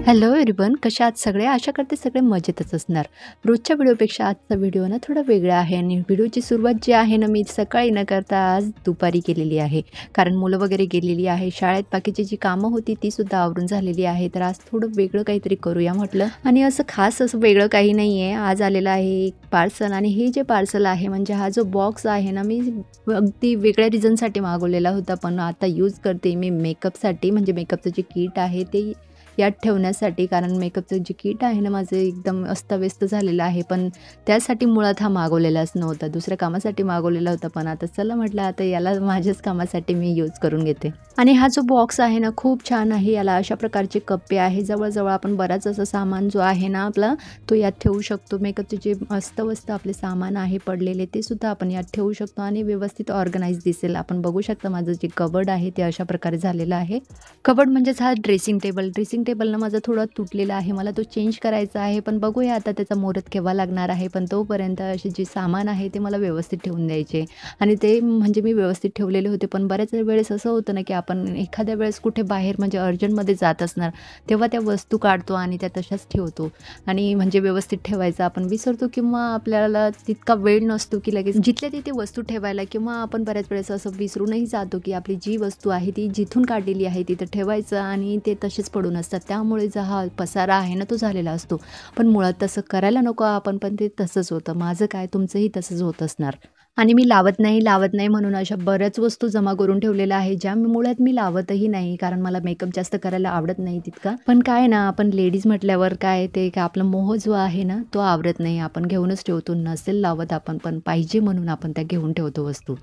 Hello everyone, कशा आहात सगळे? आशा करते सगळे मजेतच असणार. रोजच्या व्हिडिओपेक्षा आजचा व्हिडिओ ना थोडा वेगळा आहे आणि व्हिडिओची सुरुवात जी आहे ना मी सकाळी न करता आज दुपारी केलेली आहे. कारण मुलं वगैरे गेलेली आहे शाळेत, बाकीची जी कामं होती ती सुद्धा आवरून झालेली आहे. तर आज थोडं वेगळं काहीतरी करूया म्हटलं आणि असं खास असं वेगळं काही नाही आहे. आज आलेलं आहे एक पार्सल आणि हे जे पार्सल आहे म्हणजे हा जो बॉक्स आहे ना मी अगदी वेगळ्या रिझनसाठी मागवलेला होता, पण आता यूज करते मी मेकअपसाठी. म्हणजे मेकअपचं जे किट आहे ते यात ठेवण्यासाठी, कारण मेकअपचं जे किट आहे ना माझं एकदम अस्ताव्यस्त झालेलं आहे. पण त्यासाठी मुळात हा मागवलेलाच नव्हता, दुसऱ्या कामासाठी मागवलेला होता. पण आता चला म्हटलं आता याला माझ्याच कामासाठी मी यूज करून घेते. आणि हा जो बॉक्स आहे ना खूप छान आहे. याला अशा प्रकारचे कप्पे आहे. जवळजवळ आपण बराच असं सामान जो आहे ना आपला तो यात ठेवू शकतो. मेकअपचे जे अस्तव्यस्त आपले सामान आहे पडलेले ते सुद्धा आपण यात ठेवू शकतो आणि व्यवस्थित ऑर्गनाइज दिसेल. आपण बघू शकता माझं जे कबर्ड आहे ते अशा प्रकारे झालेलं आहे. कबर्ड म्हणजेच हा ड्रेसिंग टेबल ना माझा थोडा तुटलेला आहे. मला तो चेंज करायचा आहे, पण बघूया आता त्याचा मुहूर्त केव्हा लागणार आहे. पण तोपर्यंत असे जे सामान आहे ते मला व्यवस्थित ठेवून द्यायचे आणि ते म्हणजे मी व्यवस्थित ठेवलेले होते. पण बऱ्याच वेळेस असं होतं ना की आपण एखाद्या वेळेस कुठे बाहेर म्हणजे अर्जंटमध्ये जात असणार तेव्हा त्या वस्तू काढतो आणि त्या तशाच ठेवतो आणि म्हणजे व्यवस्थित ठेवायचं आपण विसरतो किंवा आपल्याला तितका वेळ नसतो की लगेच जिथल्या तिथे वस्तू ठेवायला, किंवा आपण बऱ्याच वेळेस असं विसरूनही जातो की आपली जी वस्तू आहे ती जिथून काढलेली आहे तिथं ठेवायचं आणि ते तसेच पडून असतात. त्यामुळे जो हा पसारा आहे ना तो झालेला असतो. पण मुळात तसं करायला नको आपण, पण ते तसंच होतं. माझं काय तुमचंही तसंच होत असणार. आणि मी लावत नाही म्हणून अशा बऱ्याच वस्तू जमा करून ठेवलेल्या आहे ज्या मुळात मी लावतही नाही, कारण मला मेकअप जास्त करायला आवडत नाही तितका. पण काय ना आपण लेडीज म्हटल्यावर काय ते काय आपला मोह जो आहे ना तो आवरत नाही, आपण घेऊनच ठेवतो. नसेल लावत आपण, पण पाहिजे म्हणून आपण त्या घेऊन ठेवतो वस्तू.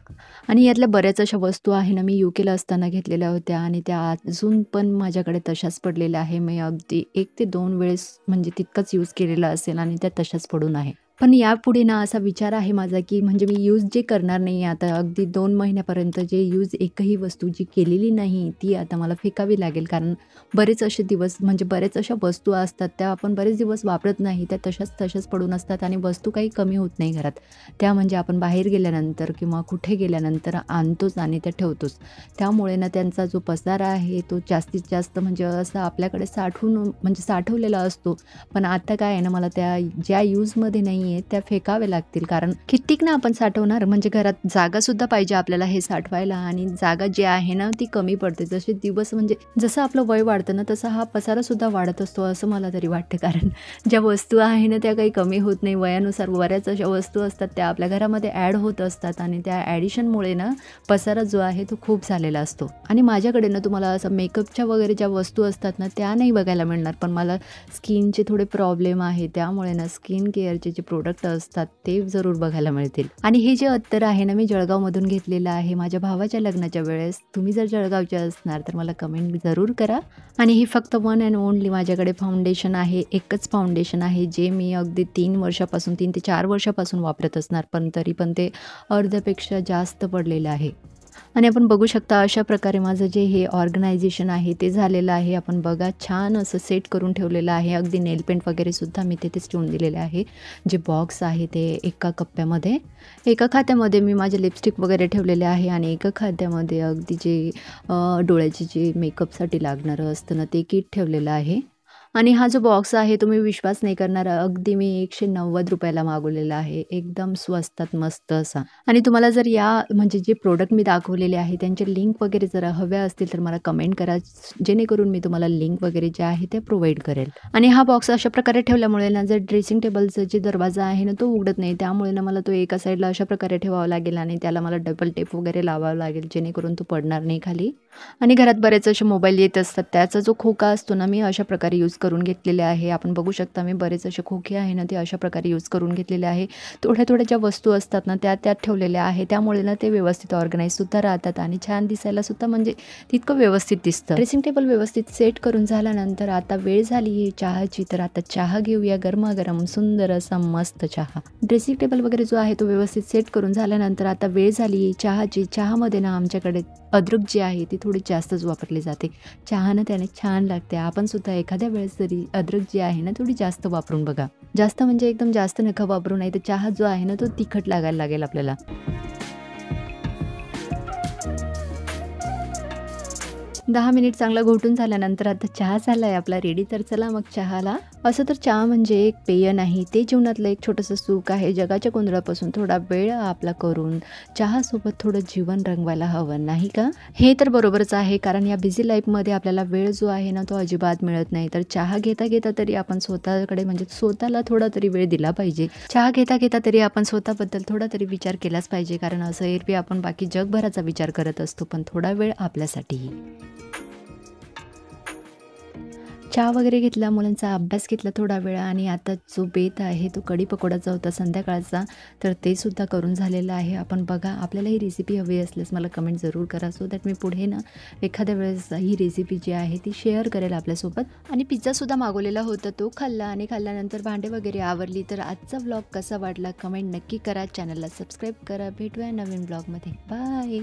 आणि यातल्या बऱ्याच अशा वस्तू आहे ना मी UKला असताना घेतलेल्या होत्या आणि त्या अजून पण माझ्याकडे तशाच पडलेल्या आहे. मी अगदी 1 ते 2 वेळेस म्हणजे तितकाच यूज केलेला असेल आणि त्या तशाच पडून आहे. पण यापुढे ना असा विचार आहे माझा की म्हणजे मी यूज जे करणार नाही आता अगदी 2 महिन्यापर्यंत जे यूज एकही वस्तू जी केलेली नाही ती आता मला फेकावी लागेल. कारण बरेच असे दिवस म्हणजे बरेच अशा वस्तू असतात त्या आपण बरेच दिवस वापरत नाही, त्या तशाच पडून असतात आणि वस्तू काही कमी होत नाही घरात. त्या म्हणजे आपण बाहेर गेल्यानंतर किंवा कुठे गेल्यानंतर आणतोच आणि त्या ठेवतोच. त्यामुळे ना त्यांचा जो पसारा आहे तो जास्तीत जास्त म्हणजे असं आपल्याकडे म्हणजे साठवलेला असतो. पण आता काय आहे ना मला त्या ज्या यूजमध्ये नाही त्या फेकावे लागतील, कारण कितीक ना आपण साठवणार. म्हणजे घरात जागा सुद्धा पाहिजे आपल्याला हे साठवायला आणि जागा जी आहे ना ती कमी पडते. जसे दिवस म्हणजे जसं आपलं वय वाढतं ना तसा हा पसारा सुद्धा वाढत असतो असं मला तरी वाटतं. कारण ज्या वस्तू आहे ना त्या काही कमी होत नाही. वयानुसार बऱ्याच अशा वस्तू असतात त्या आपल्या घरामध्ये ॲड होत असतात आणि त्या ॲडिशनमुळे ना पसारा जो आहे तो खूप झालेला असतो. आणि माझ्याकडे ना तुम्हाला असं मेकअपच्या वगैरे ज्या वस्तू असतात ना त्या नाही बघायला मिळणार, पण मला स्किनचे थोडे प्रॉब्लेम आहे त्यामुळे ना स्किन केअरचे जे प्रोडक्ट असतात ते जरूर बघायला मिळतील. आणि हे जे अत्तर आहे ना मी जळगावमधून घेतलेलं आहे माझ्या भावाच्या लग्नाच्या वेळेस. तुम्ही जर जळगावचे असणार तर मला कमेंट जरूर करा. आणि ही फक्त वन अँड ओनली माझ्याकडे फाउंडेशन आहे, एकच फाउंडेशन आहे जे मी अगदी 3 ते 4 वर्षापासून वापरत असणार, पण तरी पण ते अर्ध्यापेक्षा जास्त पडलेलं आहे. आणि आपण बघू शकता अशा प्रकारे माझं जे हे ऑर्गनायझेशन आहे ते झालेलं आहे. आपण बघा छान असं सेट करून ठेवलेलं आहे. अगदी नेल पेंट वगैरे सुद्धा मी तिथेच ठेवून दिलेले आहे. जे बॉक्स आहे ते एका कप्प्यामध्ये, एका खात्यामध्ये मी माझे लिपस्टिक वगैरे ठेवलेले आहे आणि एका खात्यामध्ये अगदी जे डोळ्याचे जे मेकअपसाठी लागणारं असतं ना ते किट ठेवलेलं आहे. आणि हा जो बॉक्स आहे तुम्ही विश्वास नाही करणार, अगदी मी 190 रुपयाला मागवलेला आहे. एकदम स्वस्तात मस्त असा. आणि तुम्हाला जर या म्हणजे जे प्रोडक्ट मी दाखवलेले आहे त्यांचे लिंक वगैरे जर हव्या असतील तर मला कमेंट करा, जेणेकरून मी तुम्हाला लिंक वगैरे जे आहे ते प्रोव्हाइड करेल. आणि हा बॉक्स अशा प्रकारे ठेवल्यामुळे ना जर ड्रेसिंग टेबलचा जे दरवाजा आहे ना तो उघडत नाही, त्यामुळे ना मला तो एका साईडला अशा प्रकारे ठेवावा लागेल आणि त्याला मला डबल टेप वगैरे लावावं लागेल जेणेकरून तो पडणार नाही खाली. आणि घरात बरेच असे मोबाईल येत असतात त्याचा जो खोका असतो ना मी अशा प्रकारे यूज करून घेतलेले आहे. आपण बघू शकता मी बरेच असे खोके आहे ना ते अशा प्रकारे यूज करून घेतलेले आहे. थोड्या ज्या वस्तू असतात ना त्या त्यात ठेवलेल्या आहे, त्यामुळे ना ते व्यवस्थित ऑर्गनाइज सुद्धा राहतात आणि छान दिसायला सुद्धा म्हणजे तितकं व्यवस्थित दिसतं. ड्रेसिंग टेबल व्यवस्थित सेट करून झाल्यानंतर आता वेळ झाली आहे चहाची, तर आता चहा घेऊया गरमागरम सुंदर असा मस्त चहा. ड्रेसिंग टेबल वगैरे जो आहे तो व्यवस्थित सेट करून झाल्यानंतर आता वेळ झाली आहे चहाची. चहामध्ये ना आमच्याकडे अद्रक जी आहे ती थोडी जास्तच वापरली जाते. चहानं त्याने छान लागते. आपण सुद्धा एखाद्या वेळेस तरी अद्रक जी आहे ना थोडी जास्त वापरून बघा. जास्त म्हणजे एकदम जास्त नका वापरू, नाही तर चहा जो आहे ना तो तिखट लागायला लागेल आपल्याला. 10 मिनिट चांगला घोटून झाल्यानंतर आता चहा झाला आहे आपला रेडी. तर चला मग चहाला. असं तर चहा म्हणजे एक पेय नाही, ते जीवनातलं एक छोटंसं सुख आहे. जगाच्या गोंधळापासून थोडा वेळ आपला करून चहासोबत थोडं जीवन रंगवायला हवं, नाही का? हे तर बरोबरच आहे, कारण या बिझी लाईफमध्ये आपल्याला वेळ जो आहे ना तो अजिबात मिळत नाही. तर चहा घेता घेता तरी आपण स्वतःकडे म्हणजे स्वतःला थोडा तरी वेळ दिला पाहिजे. चहा घेता घेता तरी आपण स्वतःबद्दल थोडा तरी विचार केलाच पाहिजे, कारण असं एरवी आपण बाकी जगभराचा विचार करत असतो, पण थोडा वेळ आपल्यासाठीही. चहा वगैरे घेतला, मुलांचा अभ्यास घेतला थोडा वेळ आणि आता जो बेत आहे तो कढी पकोडाचा होता संध्याकाळचा, तर ते सुद्धा करून झालेलं आहे. आपण बघा, आपल्याला ही रेसिपी हवी असल्यास मला कमेंट जरूर करा, सो दॅट मी पुढे ना एखाद्या वेळेस ही रेसिपी जी आहे ती शेअर करेल आपल्यासोबत. आणि पिझ्झासुद्धा मागवलेला होता, तो खाल्ला आणि खाल्ल्यानंतर भांडे वगैरे आवरली. तर आजचा व्लॉग कसा वाटला कमेंट नक्की करा, चॅनलला सबस्क्राईब करा. भेटूया नवीन व्लॉगमध्ये. बाय.